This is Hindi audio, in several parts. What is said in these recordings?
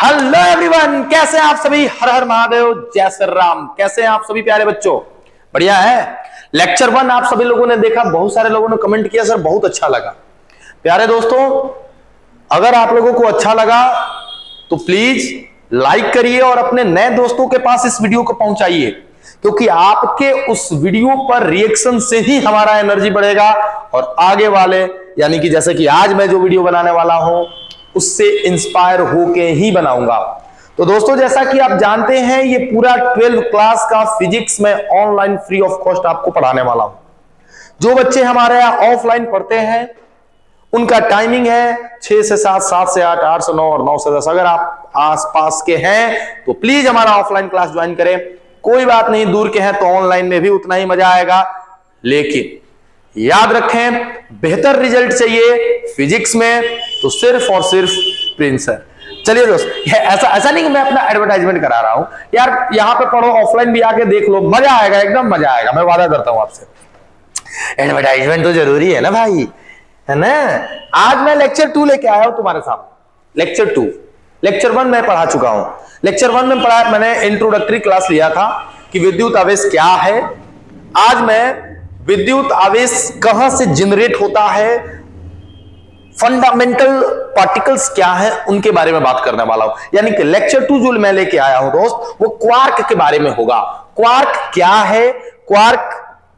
हेलो एवरीवन, कैसे हैं आप सभी। हर हर महादेव, जय श्री राम। कैसे हैं आप सभी प्यारे बच्चों? बढ़िया है। लेक्चर 1 आप सभी लोगों ने देखा, बहुत सारे लोगों ने कमेंट किया सर बहुत अच्छा लगा। प्यारे दोस्तों, अगर आप लोगों को अच्छा लगा तो प्लीज लाइक करिए और अपने नए दोस्तों के पास इस वीडियो को पहुंचाइए, क्योंकि आपके उस वीडियो पर रिएक्शन से ही हमारा एनर्जी बढ़ेगा और आगे वाले, यानी कि जैसे कि आज मैं जो वीडियो बनाने वाला हूं उससे इंस्पायर होके ही बनाऊंगा। तो दोस्तों, जैसा कि आप जानते हैं, ये पूरा 12 क्लास का फिजिक्स में ऑनलाइन फ्री ऑफ कॉस्ट आपको पढ़ाने वाला हूं। जो बच्चे हमारे यहां ऑफलाइन पढ़ते हैं उनका टाइमिंग है 6 से 7, 7 से 8, 8 से 9 और 9 से 10। अगर आप आसपास के हैं तो प्लीज हमारा ऑफलाइन क्लास ज्वाइन करें। कोई बात नहीं, दूर के हैं तो ऑनलाइन में भी उतना ही मजा आएगा, लेकिन याद रखें, बेहतर रिजल्ट चाहिए फिजिक्स में तो सिर्फ और सिर्फ प्रिंस सर। चलिए दोस्त, ऐसा नहीं कि मैं अपना एडवर्टाइजमेंट करा रहा हूं यार, यहां पे पढ़ो, ऑफलाइन भी आके देख लो, मजा आएगा, एकदम मजा आएगा, मैं वादा करता हूं आपसे। एडवर्टाइजमेंट तो जरूरी है ना भाई, है ना। आज मैं लेक्चर 2 लेके आया हूं तुम्हारे सामने। लेक्चर 2, लेक्चर 1 मैं पढ़ा चुका हूं। लेक्चर 1 में पढ़ा, मैंने इंट्रोडक्टरी क्लास लिया था कि विद्युत आवेश क्या है। आज मैं विद्युत आवेश कहां से जनरेट होता है, फंडामेंटल पार्टिकल्स क्या है, उनके बारे में बात करने वाला हूं। यानी कि लेक्चर 2 जो मैं लेके आया हूं दोस्त, वो क्वार्क के बारे में होगा। क्वार्क क्या है, क्वार्क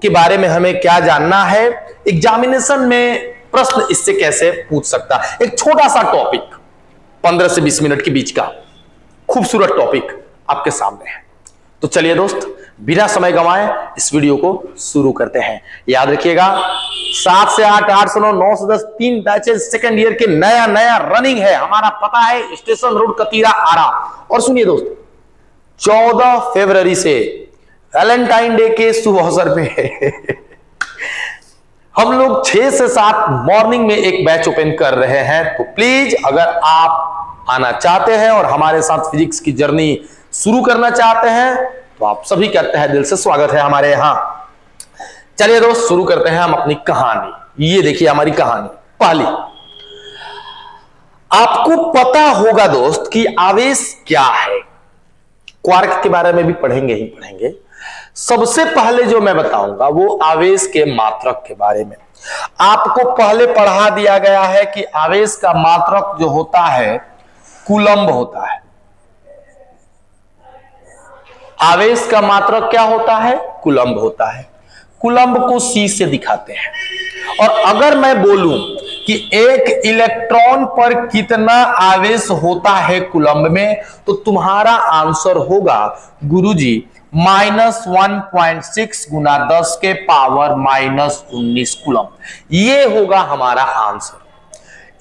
के बारे में हमें क्या जानना है, एग्जामिनेशन में प्रश्न इससे कैसे पूछ सकता है। एक छोटा सा टॉपिक, 15 से 20 मिनट के बीच का खूबसूरत टॉपिक आपके सामने है। तो चलिए दोस्त, बिना समय गंवाए इस वीडियो को शुरू करते हैं। याद रखिएगा, 7 से 8, 8 से 9, 9 से 10, 3 बैचेज सेकेंड ईयर के नया रनिंग है हमारा। पता है, स्टेशन रोड कतीरा आरा। और सुनिए दोस्त, 14 फरवरी से वैलेंटाइन डे के शुभ अवसर पे हम लोग 6 से 7 मॉर्निंग में एक बैच ओपन कर रहे हैं। तो प्लीज, अगर आप आना चाहते हैं और हमारे साथ फिजिक्स की जर्नी शुरू करना चाहते हैं तो आप सभी कहते हैं दिल से स्वागत है हमारे यहां। चलिए दोस्त, शुरू करते हैं हम अपनी कहानी। ये देखिए हमारी कहानी। पहली, आपको पता होगा दोस्त कि आवेश क्या है। क्वार्क के बारे में भी पढ़ेंगे ही पढ़ेंगे। सबसे पहले जो मैं बताऊंगा वो आवेश के मात्रक के बारे में। आपको पहले पढ़ा दिया गया है कि आवेश का मात्रक जो होता है कूलम्ब होता है। आवेश का मात्रक क्या होता है? कूलम्ब होता है। कूलम्ब को C से दिखाते हैं। और अगर मैं बोलूं कि एक इलेक्ट्रॉन पर कितना आवेश होता है कूलम्ब में, तो तुम्हारा आंसर होगा गुरुजी -1.6 गुना 10 के पावर -19 कूलम्ब। ये होगा हमारा आंसर।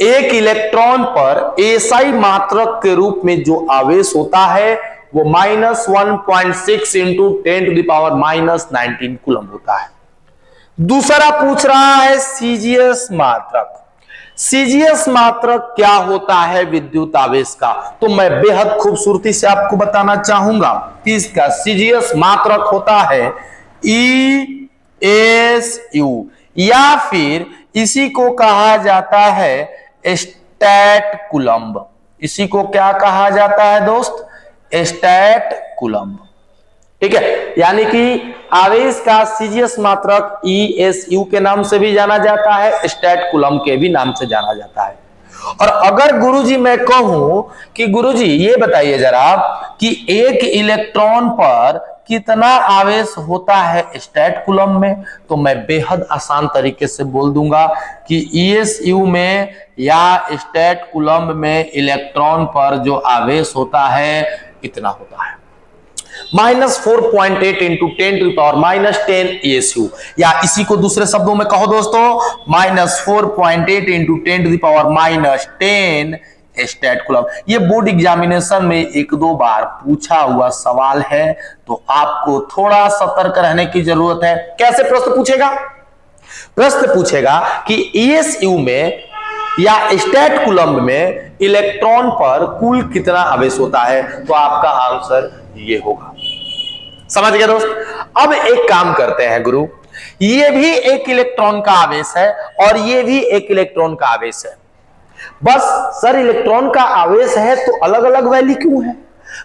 एक इलेक्ट्रॉन पर एसआई मात्रक के रूप में जो आवेश होता है वो -1.6 इंटू 10⁻⁻19 कूलम्ब होता है। दूसरा पूछ रहा है सीजीएस मात्रक। सीजीएस मात्रक क्या होता है विद्युत आवेश का? तो मैं बेहद खूबसूरती से आपको बताना चाहूंगा कि इसका सीजीएस मात्रक होता है ESU, या फिर इसी को कहा जाता है स्टैट कूलम्ब। इसी को क्या कहा जाता है दोस्त? Stat coulomb. ठीक है, यानी कि आवेश का सीजीएस मात्रक ESU के नाम से भी जाना जाता है, स्टैट कूलम्ब के भी नाम से जाना जाता है। और अगर गुरुजी मैं कहूं कि गुरुजी ये बताइए जरा कि एक इलेक्ट्रॉन पर कितना आवेश होता है स्टैट कूलम्ब में, तो मैं बेहद आसान तरीके से बोल दूंगा कि ESU में या स्टैट कूलम्ब में इलेक्ट्रॉन पर जो आवेश होता है इतना होता है, -4.8 इंटू 10⁻⁻10 ESU। या इसी को दूसरे शब्दों में कहो दोस्तों, -4.8 इंटू 10⁻⁻10 स्टैट कूलम्ब। ये बोर्ड एग्जामिनेशन में 1-2 बार पूछा हुआ सवाल है, तो आपको थोड़ा सतर्क रहने की जरूरत है। कैसे प्रश्न पूछेगा? प्रश्न पूछेगा कि ESU में या स्टैट कूलम्ब में इलेक्ट्रॉन पर कुल कितना आवेश होता है, तो आपका आंसर ये होगा। समझ गए दोस्त? अब एक काम करते हैं गुरु, ये भी एक इलेक्ट्रॉन का आवेश है और ये भी एक इलेक्ट्रॉन का आवेश है। बस सर इलेक्ट्रॉन का आवेश है तो अलग अलग वैल्यू क्यों है?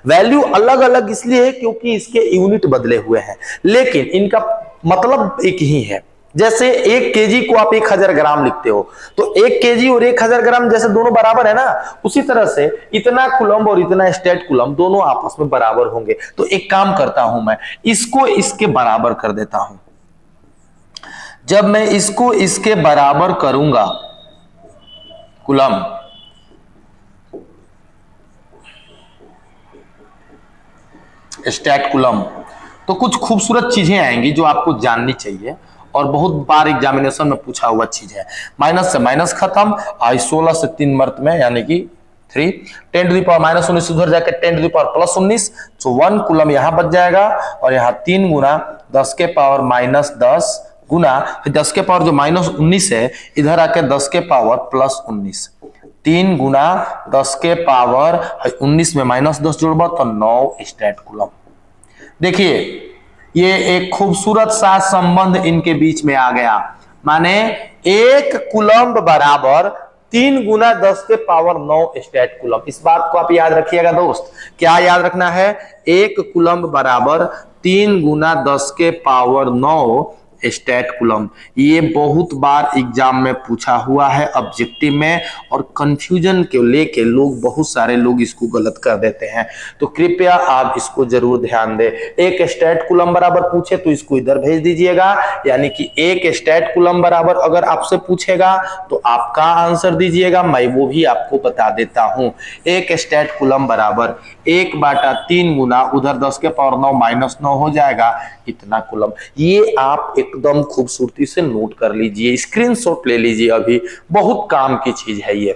वैल्यू अलग अलग इसलिए है क्योंकि इसके यूनिट बदले हुए हैं, लेकिन इनका मतलब एक ही है। जैसे 1 केजी को आप 1000 ग्राम लिखते हो, तो 1 केजी और 1000 ग्राम जैसे दोनों बराबर है ना, उसी तरह से इतना कूलम्ब और इतना स्टेट कूलम्ब दोनों आपस में बराबर होंगे। तो एक काम करता हूं, मैं इसको इसके बराबर कर देता हूं। जब मैं इसको इसके बराबर करूंगा कूलम्ब, स्टेट कूलम्ब, तो कुछ खूबसूरत चीजें आएंगी जो आपको जाननी चाहिए और बहुत बार एग्जामिनेशन में पूछा हुआ चीज है। माइनस से माइनस खत्म, आई 16 से 3 मर्त में यानी कि 3, 10⁻⁻19 उधर जाकर 10⁻+19, तो 1 कूलम्ब यहां बच जाएगा और यहां 3 गुना 10⁻−10 गुना 10⁻, जो -19 है इधर आके 10⁻+19, 3 गुना 10⁻19 में -10 जोड़बा तो 9 स्टेट कूलम्ब। देखिए ये एक खूबसूरत सा संबंध इनके बीच में आ गया, माने 1 कूलम्ब बराबर 3 गुना 10⁻9 स्टेट कूलम्ब। इस बात को आप याद रखिएगा दोस्त, क्या याद रखना है? 1 कूलम्ब बराबर 3 गुना 10⁻9 स्टेट कूलम्ब। ये बहुत बार एग्जाम में पूछा हुआ है ऑब्जेक्टिव में, और कंफ्यूजन के लेके लोग, बहुत सारे लोग इसको गलत कर देते हैं। तो कृपया आप इसको जरूर ध्यान दें। 1 स्टेट कूलम्ब बराबर पूछे तो इसको इधर भेज दीजिएगा, यानी कि 1 स्टेट कूलम्ब बराबर अगर आपसे पूछेगा तो आपका आंसर दीजिएगा, मैं वो भी आपको बता देता हूं। 1 स्टेट कूलम्ब बराबर 1/3 गुना उधर 10⁻9 -9 हो जाएगा इतना कूलम्ब। ये आप एकदम खूबसूरती से नोट कर लीजिए, स्क्रीनशॉट ले लीजिए, अभी बहुत काम की चीज है ये।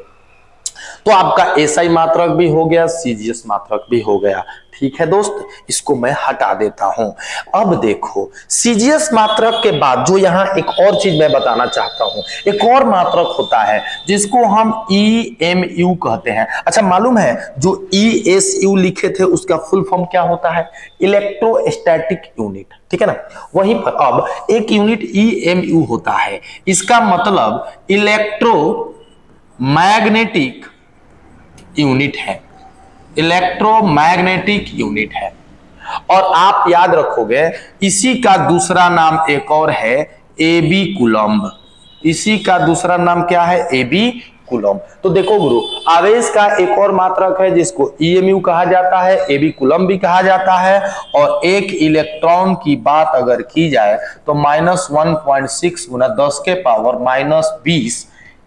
तो आपका एसआई मात्रक भी हो गया, सीजीएस मात्रक भी हो गया। ठीक है दोस्त, इसको मैं हटा देता हूं। अब देखो सीजीएस मात्रक के बाद जो यहां एक और चीज मैं बताना चाहता हूं, एक और मात्रक होता है जिसको हम ईएमयू कहते हैं। अच्छा मालूम है जो ईएसयू लिखे थे उसका फुल फॉर्म क्या होता है? इलेक्ट्रोस्टैटिक यूनिट, ठीक है ना। वहीं पर अब एक यूनिट ईएमयू होता है, इसका मतलब इलेक्ट्रोमैग्नेटिक यूनिट है, इलेक्ट्रोमैग्नेटिक यूनिट है। और आप याद रखोगे इसी का दूसरा नाम एक और है एबी कूलम्ब। इसी का दूसरा नाम क्या है? Ab coulomb. तो देखो गुरु, आवेश का एक और मात्रक है जिसको ईएमयू कहा जाता है, एबी कूलम्ब भी कहा जाता है। और एक इलेक्ट्रॉन की बात अगर की जाए तो -1.6 गुना 10⁻⁻20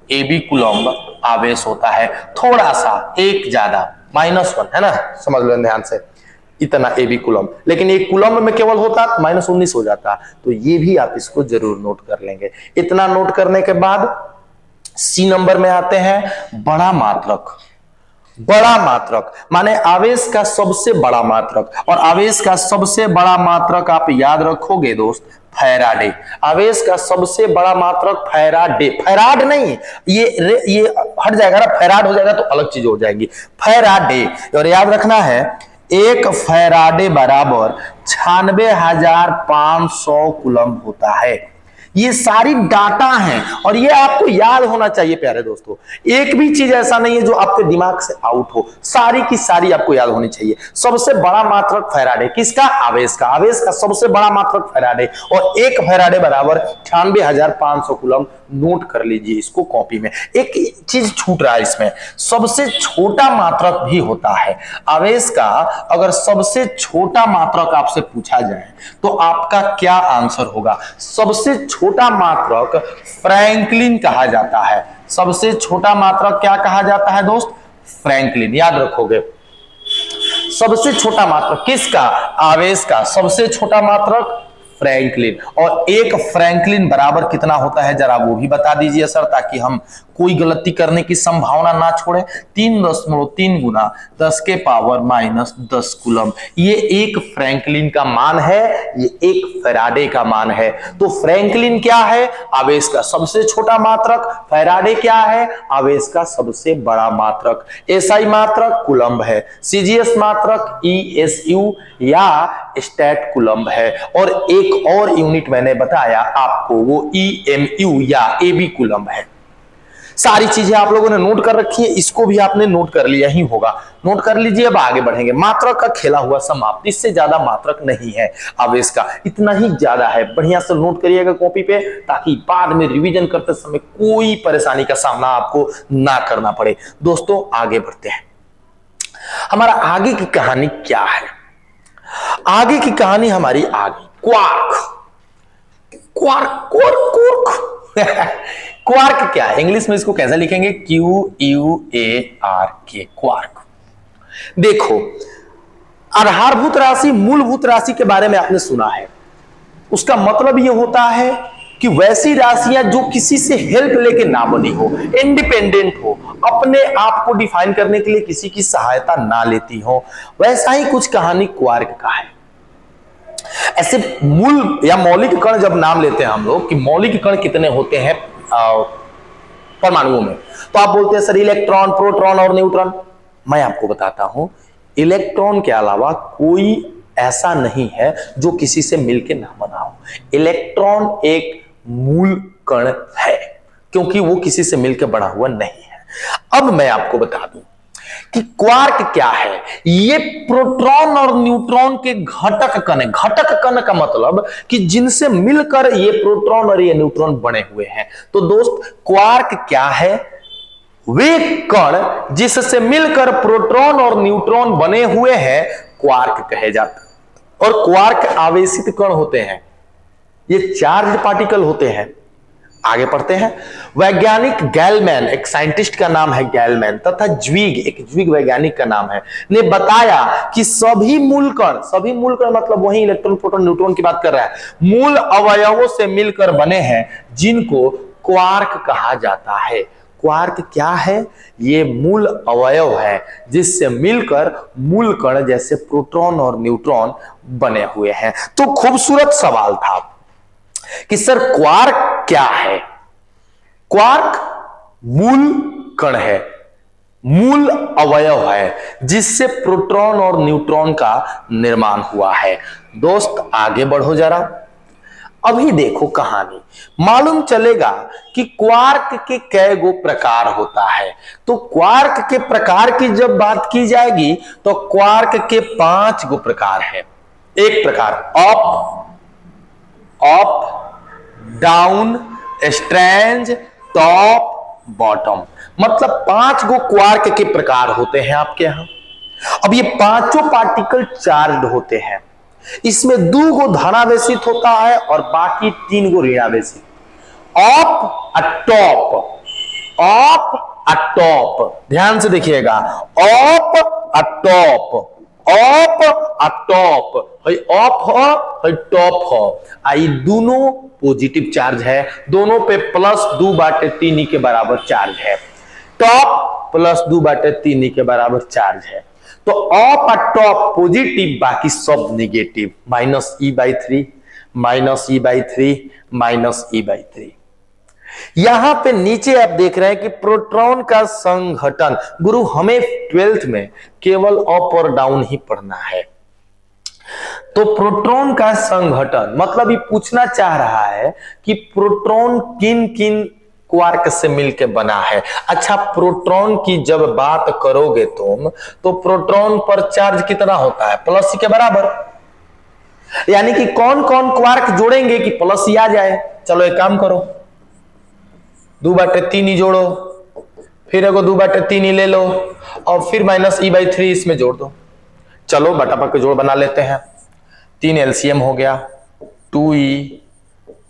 एबी कूलम्ब आवेश होता है। थोड़ा सा एक ज्यादा -1 है ना, समझ लो ध्यान से, इतना एबी कूलम्ब। लेकिन एक कूलम्ब में केवल होता -19 हो जाता। तो ये भी आप इसको जरूर नोट कर लेंगे। इतना नोट करने के बाद सी नंबर में आते हैं बड़ा मात्रक। बड़ा मात्रक माने आवेश का सबसे बड़ा मात्रक, और आवेश का सबसे बड़ा मात्रक आप याद रखोगे दोस्त, फैराडे। आवेश का सबसे बड़ा मात्रक फैराडे, फैराड नहीं, ये हट जाएगा ना, फैराड हो जाएगा तो अलग चीज हो जाएगी, फैराडे। और याद रखना है 1 फैराडे बराबर 96,500 कूलम्ब होता है। ये सारी डाटा हैं और ये आपको याद होना चाहिए प्यारे दोस्तों। एक भी चीज ऐसा नहीं है जो आपके दिमाग से आउट हो, सारी की सारी आपको याद होनी चाहिए। सबसे बड़ा मात्रक फैराडे, किसका? आवेश का। आवेश का सबसे बड़ा मात्रक फैराडे, और 1 फैराडे बराबर 96,500 कूलम्ब। नोट कर लीजिए इसको कॉपी में। एक चीज छूट रहा है इसमें, सबसे छोटा मात्रक भी होता है आवेश का। अगर सबसे छोटा मात्रक आपसे पूछा जाए तो आपका क्या आंसर होगा? सबसे छोटा मात्रक फ्रैंकलिन कहा जाता है। सबसे छोटा मात्रक क्या कहा जाता है दोस्त? फ्रैंकलिन। याद रखोगे सबसे छोटा मात्रक किसका? आवेश का। सबसे छोटा मात्रक फ्रैंकलिन। और 1 फ्रैंकलिन बराबर कितना होता है जरा वो भी बता दीजिए सर, ताकि हम कोई गलती करने की संभावना ना छोड़े। 3.3 गुना 10⁻⁻10 कूलम्ब। ये 1 फ्रैंकलिन का मान है, ये 1 फैराडे का मान है। तो फ्रैंकलिन क्या है? आवेश का सबसे छोटा मात्रक। फैराडे क्या है? आवेश का सबसे बड़ा मात्रक। एसआई मात्रक कूलम्ब है, सीजीएस मात्रक ईएसयू या स्टेट कूलम्ब है। और एक और यूनिट मैंने बताया आपको, वो ईएमयू या एबी कूलम्ब है। सारी चीजें आप लोगों ने नोट कर रखी है, इसको भी आपने नोट कर लिया ही होगा। नोट कर लीजिए, अब आगे बढ़ेंगे। मात्रक का खेला हुआ समाप्त, इससे ज्यादा मात्रक नहीं है आवेश का, इतना ही ज्यादा है। बढ़िया से नोट करिएगा कॉपी पे, ताकि बाद में रिवीजन करते समय कोई परेशानी का सामना आपको ना करना पड़े। दोस्तों आगे बढ़ते हैं। हमारा आगे की कहानी क्या है? आगे की कहानी हमारी आगे क्वार्क। क्वार्क क्वार्क क्या है? इंग्लिश में इसको कैसे लिखेंगे? QUARK, quark. देखो, आधारभूत राशि, मूलभूत राशि के बारे में आपने सुना है। उसका मतलब यह होता है कि वैसी राशियां जो किसी से हेल्प लेके ना बनी हो, इंडिपेंडेंट हो, अपने आप को डिफाइन करने के लिए किसी की सहायता ना लेती हो, वैसा ही कुछ कहानी क्वार्क का है। ऐसे मूल या मौलिक कण जब नाम लेते हैं हम लोग कि मौलिक कण कितने होते हैं परमाणुओं में, तो आप बोलते हैं सर इलेक्ट्रॉन, प्रोटॉन और न्यूट्रॉन। मैं आपको बताता हूं, इलेक्ट्रॉन के अलावा कोई ऐसा नहीं है जो किसी से मिलकर ना बना हो। इलेक्ट्रॉन एक मूल कण है, क्योंकि वो किसी से मिलकर बना हुआ नहीं है। अब मैं आपको बता दूं कि क्वार्क क्या है। ये प्रोटॉन और न्यूट्रॉन के घटक कण है। घटक कण का मतलब कि जिनसे मिलकर ये प्रोटॉन और ये न्यूट्रॉन बने हुए हैं। तो दोस्त, क्वार्क क्या है? वे कण जिससे मिलकर प्रोटॉन और न्यूट्रॉन बने हुए हैं, क्वार्क कहे जाते हैं। और क्वार्क आवेशित कण होते हैं, ये चार्ज पार्टिकल होते हैं। आगे पढ़ते हैं। वैज्ञानिक गैलमैन, एक साइंटिस्ट का नाम है गैलमैन, तथा ज्विग, एक ज्विग वैज्ञानिक का नाम है, ने बताया कि सभी मूल कण मतलब वही इलेक्ट्रॉन, प्रोटॉन, न्यूट्रॉन की बात कर रहा है, मूल अवयवों से मिलकर बने हैं, जिनको क्वार्क कहा जाता है। क्वार्क क्या है? ये मूल अवयव है जिससे मिलकर मूल कण जैसे प्रोटॉन और न्यूट्रॉन बने हुए हैं। तो खूबसूरत सवाल था कि सर क्वार्क क्या है? क्वार्क मूल कण है, मूल अवयव है जिससे प्रोटॉन और न्यूट्रॉन का निर्माण हुआ है। दोस्त आगे बढ़ो जरा, अभी देखो कहानी, मालूम चलेगा कि क्वार्क के कै गो प्रकार होता है। तो क्वार्क के प्रकार की जब बात की जाएगी तो क्वार्क के 5 गो प्रकार है। एक प्रकार up, down, strange, top, bottom, मतलब 5 गो क्वार्क के प्रकार होते हैं आपके यहां। अब ये पांचों पार्टिकल चार्ज होते हैं। इसमें 2 गो धनावेशित होता है और बाकी 3 गो ऋणावेशित। अप अ टॉप, ध्यान से देखिएगा, अप अ टॉप, अप हो टॉप हो, आई दोनों पॉजिटिव चार्ज है, दोनों पे +2/3 के बराबर चार्ज है। टॉप +2/3 के बराबर चार्ज है। तो अप और टॉप पॉजिटिव, बाकी सब नेगेटिव, -E/3, -E/3। यहां पे नीचे आप देख रहे हैं कि प्रोटॉन का संघटन। गुरु, हमें 12th में केवल अप और डाउन ही पढ़ना है। तो प्रोटॉन का संघटन मतलब ये पूछना चाह रहा है कि प्रोटॉन किन किन क्वार्क से मिलकर बना है। अच्छा, प्रोटॉन की जब बात करोगे तुम, तो प्रोटॉन पर चार्ज कितना होता है? +E के बराबर। यानी कि कौन कौन क्वार्क जोड़ेंगे कि +E आ जाए? चलो एक काम करो, 2/3 ही जोड़ो, फिर एगो 2/3 ही ले लो, और फिर -E/3 इसमें जोड़ दो। चलो बटा के जोड़ बना लेते हैं। 3 LCM हो गया, 2E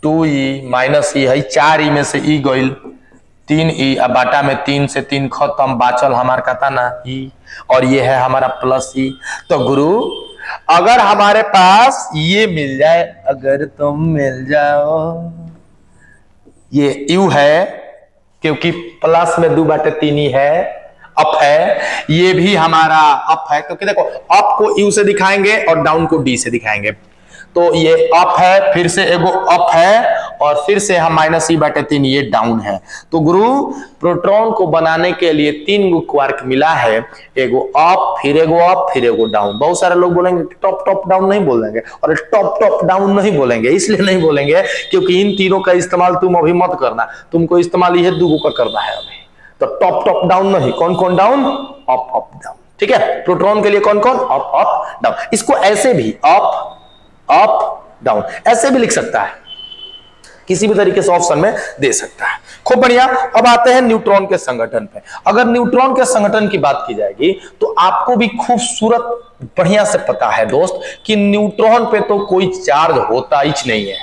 -E है, 4E में से E गईल, 3E, अब बाटा में 3 से 3 खत्म, बाचल हमारा कहता ना E, और ये है हमारा +E। तो गुरु, अगर हमारे पास ये मिल जाए, अगर तुम मिल जाओ, ये U है क्योंकि प्लस में 2/3 ही है, अप है, ये भी हमारा अप है, क्योंकि देखो अप को U से दिखाएंगे और डाउन को D से दिखाएंगे। तो ये अप है, फिर से एगो अप है, और फिर से हम -e/3 ये डाउन है। तो गुरु प्रोटॉन को बनाने के लिए 3 गो क्वार्क मिला है, एगो अप, फिर एगो अप, फिर एगो डाउन। बहुत सारे लोग बोलेंगे टॉप टॉप डाउन नहीं बोलेंगे, और टॉप टॉप डाउन नहीं बोलेंगे, इसलिए नहीं बोलेंगे क्योंकि इन तीनों का इस्तेमाल तुम अभी मत करना, तुमको इस्तेमाल ये 2 का करना है अभी। तो टॉप टॉप डाउन नहीं, कौन कौन डाउन? Up up down. ठीक है, प्रोटॉन के लिए कौन कौन? Up up down. इसको ऐसे भी अप अप डाउन ऐसे भी लिख सकता है, किसी भी तरीके से ऑप्शन में दे सकता है। खूब बढ़िया। अब आते हैं न्यूट्रॉन के संगठन पे। अगर न्यूट्रॉन के संगठन की बात की जाएगी तो आपको भी खूबसूरत बढ़िया से पता है दोस्त कि न्यूट्रॉन पे तो कोई चार्ज होता ही नहीं है।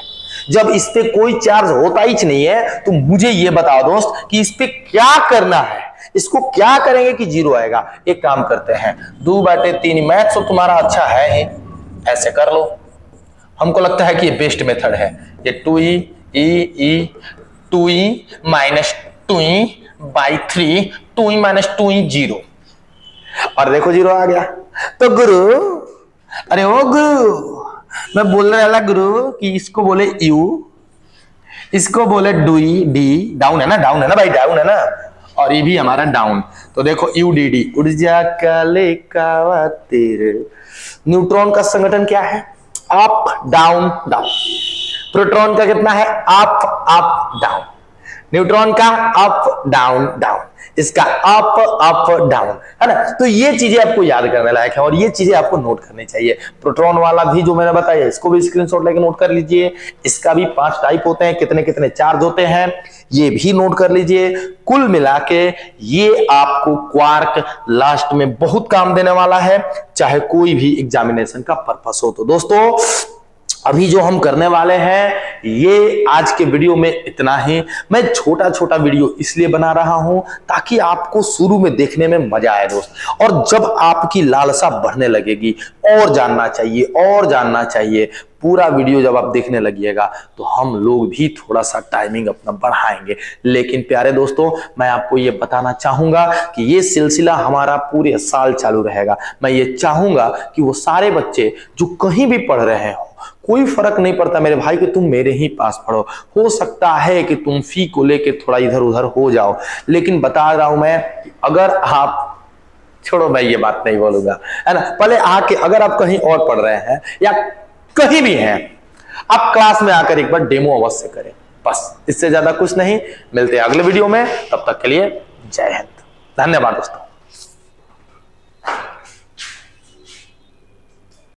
जब इस पे कोई चार्ज होता ही नहीं है तो मुझे ये बताओ दोस्त कि इस पे क्या करना है, इसको क्या करेंगे कि 0 आएगा? एक काम करते हैं, 2/3 मैथ्स तो तुम्हारा अच्छा है ही, ऐसे कर लो। हमको लगता है कि ये बेस्ट मेथड है। ये 2e 2e minus 2e/3 2e minus 2e 0, और देखो 0 आ गया। तो गुरु, अरे ओ गुरु, मैं बोल रहा था गुरु कि इसको बोले u, इसको बोले डी, डाउन है ना, डाउन है ना भाई, डाउन है ना, और ये भी हमारा डाउन। तो देखो UDD, ऊर्जा का लेका तेरे। न्यूट्रॉन का संगठन क्या है? Up down down. प्रोटॉन का कितना है? Up up down. न्यूट्रॉन का अप डाउन डाउन, इसका अप अप डाउन, है ना। तो ये चीजें आपको याद करने लायक है और ये चीजें आपको नोट करनी चाहिए। प्रोटॉन वाला भी जो मैंने बताया इसको भी स्क्रीनशॉट लेके नोट कर लीजिए। इसका भी 5 टाइप होते हैं, कितने कितने चार्ज होते हैं ये भी नोट कर लीजिए। कुल मिला के ये आपको क्वार्क लास्ट में बहुत काम देने वाला है, चाहे कोई भी एग्जामिनेशन का पर्पस हो। तो दोस्तों अभी जो हम करने वाले हैं ये आज के वीडियो में इतना ही। मैं छोटा छोटा वीडियो इसलिए बना रहा हूं ताकि आपको शुरू में देखने में मजा आए दोस्त, और जब आपकी लालसा बढ़ने लगेगी और जानना चाहिए और जानना चाहिए, पूरा वीडियो जब आप देखने लगिएगा तो हम लोग भी थोड़ा सा टाइमिंग अपना बढ़ाएंगे। लेकिन प्यारे दोस्तों मैं आपको ये बताना चाहूंगा कि ये सिलसिला हमारा पूरे साल चालू रहेगा। मैं ये चाहूंगा कि वो सारे बच्चे जो कहीं भी पढ़ रहे हो, कोई फर्क नहीं पड़ता मेरे भाई कि तुम मेरे ही पास पढ़ो, हो सकता है कि तुम फी को लेके थोड़ा इधर उधर हो जाओ, लेकिन बता रहा हूं मैं, अगर आप छोड़ो मैं ये बात नहीं बोलूंगा, है ना, पहले आके अगर आप कहीं और पढ़ रहे हैं या कहीं भी हैं, आप क्लास में आकर एक बार डेमो अवश्य करें, बस इससे ज्यादा कुछ नहीं। मिलते हैं अगले वीडियो में, तब तक के लिए जय हिंद, धन्यवाद दोस्तों।